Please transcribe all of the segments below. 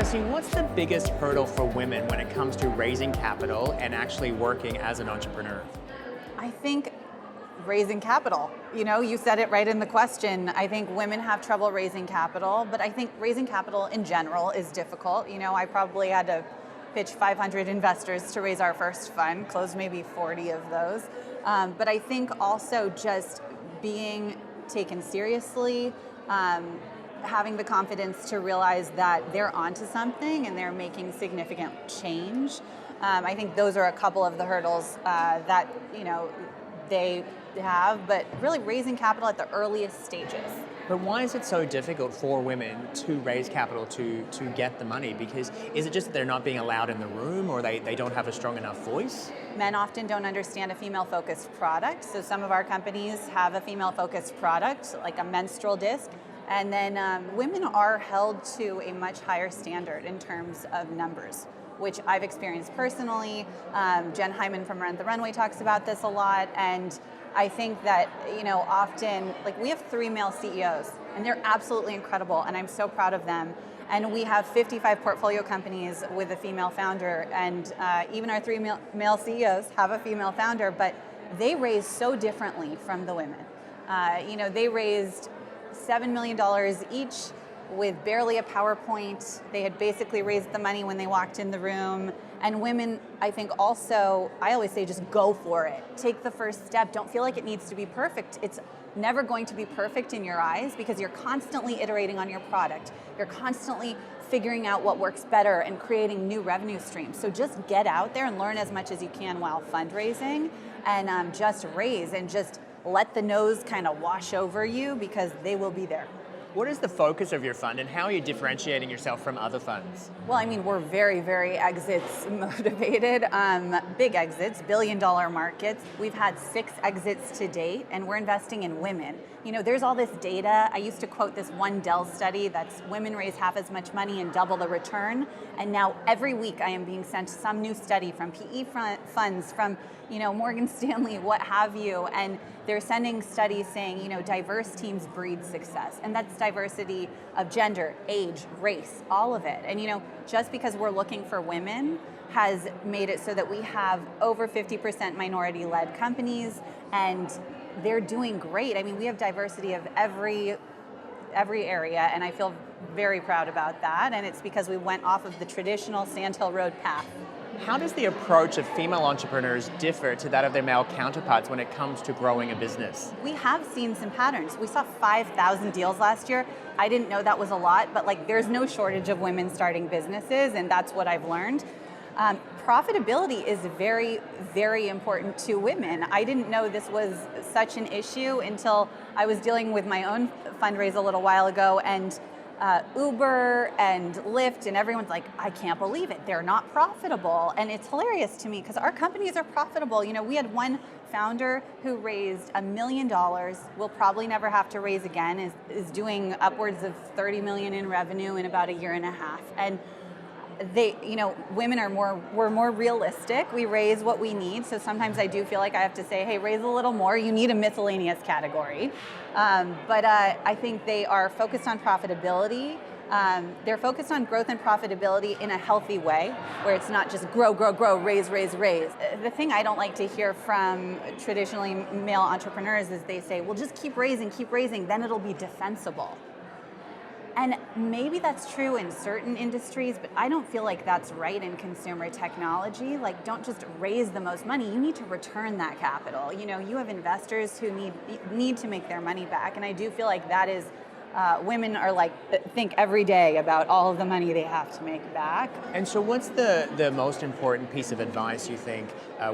Jesse, what's the biggest hurdle for women when it comes to raising capital and actually working as an entrepreneur? I think raising capital. You know, you said it right in the question. I think women have trouble raising capital, but I think raising capital in general is difficult. You know, I probably had to pitch 500 investors to raise our first fund, closed maybe 40 of those. But I think also just being taken seriously, having the confidence to realize that they're onto something and they're making significant change. I think those are a couple of the hurdles that, you know, they have, but really raising capital at the earliest stages. But why is it so difficult for women to raise capital to get the money? Because is it just that they're not being allowed in the room, or they don't have a strong enough voice? Men often don't understand a female-focused product. So some of our companies have a female-focused product, like a menstrual disc. And then women are held to a much higher standard in terms of numbers, which I've experienced personally. Jen Hyman from Run the Runway talks about this a lot. And I think that, you know, often, like, we have 3 male CEOs, and they're absolutely incredible, and I'm so proud of them. And we have 55 portfolio companies with a female founder, and even our 3 male CEOs have a female founder, but they raise so differently from the women. You know, they raised $7 million each with barely a PowerPoint. They had basically raised the money when they walked in the room. And women, I think also, I always say just go for it. Take the first step. Don't feel like it needs to be perfect. It's never going to be perfect in your eyes because you're constantly iterating on your product. You're constantly figuring out what works better and creating new revenue streams. So just get out there and learn as much as you can while fundraising, and just raise and just let the no's kind of wash over you because they will be there. What is the focus of your fund, and how are you differentiating yourself from other funds? Well, I mean, we're very, very exits motivated. Big exits, billion-dollar markets. We've had 6 exits to date, and we're investing in women. You know, there's all this data. I used to quote this one Dell study that's women raise half as much money and double the return. And now every week I am being sent some new study from PE funds, from, you know, Morgan Stanley, what have you. And they're sending studies saying, you know, diverse teams breed success. And that's diversity of gender, age, race, all of it. And, you know, just because we're looking for women has made it so that we have over 50% minority-led companies, and they're doing great. I mean, we have diversity of every area, and I feel very proud about that. And it's because we went off of the traditional Sandhill Road path. How does the approach of female entrepreneurs differ to that of their male counterparts when it comes to growing a business? We have seen some patterns. We saw 5,000 deals last year. I didn't know that was a lot, but like, there's no shortage of women starting businesses, and that's what I've learned. Profitability is very, very important to women. I didn't know this was such an issue until I was dealing with my own fundraise a little while ago, and Uber and Lyft and everyone's like, I can't believe it, they're not profitable. And it's hilarious to me because our companies are profitable. You know, we had one founder who raised $1 million, will probably never have to raise again, is doing upwards of 30 million in revenue in about a year and a half. And they, you know, women are we're more realistic. We raise what we need. So sometimes I do feel like I have to say, hey, raise a little more. You need a miscellaneous category. But I think they are focused on profitability. They're focused on growth and profitability in a healthy way, where it's not just grow, grow, grow, raise, raise, raise. The thing I don't like to hear from traditionally male entrepreneurs is they say, well, just keep raising, then it'll be defensible. And maybe that's true in certain industries, but I don't feel like that's right in consumer technology. Like, don't just raise the most money, you need to return that capital. You know, you have investors who need to make their money back, and I do feel like that is, women are like, think every day about all of the money they have to make back. And so what's the most important piece of advice you think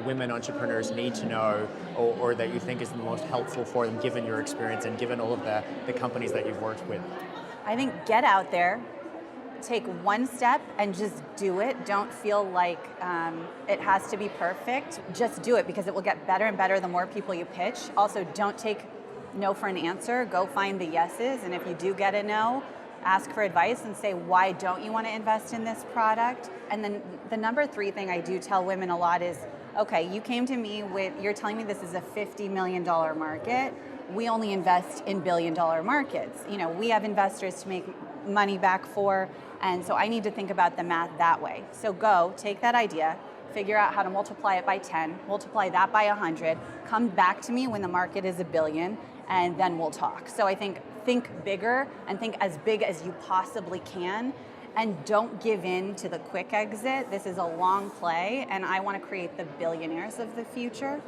women entrepreneurs need to know, or that you think is the most helpful for them, given your experience and given all of the companies that you've worked with? I think get out there, take one step and just do it. Don't feel like it has to be perfect. Just do it, because it will get better and better the more people you pitch. Also, don't take no for an answer. Go find the yeses, and if you do get a no, ask for advice and say, why don't you want to invest in this product? And then the number 3 thing I do tell women a lot is, okay, you came to me with, you're telling me this is a $50 million market. We only invest in billion-dollar markets. You know, we have investors to make money back for. And so I need to think about the math that way. So go, take that idea, figure out how to multiply it by 10, multiply that by 100, come back to me when the market is $1 billion, and then we'll talk. So I think bigger and think as big as you possibly can, and don't give in to the quick exit. This is a long play, and I want to create the billionaires of the future.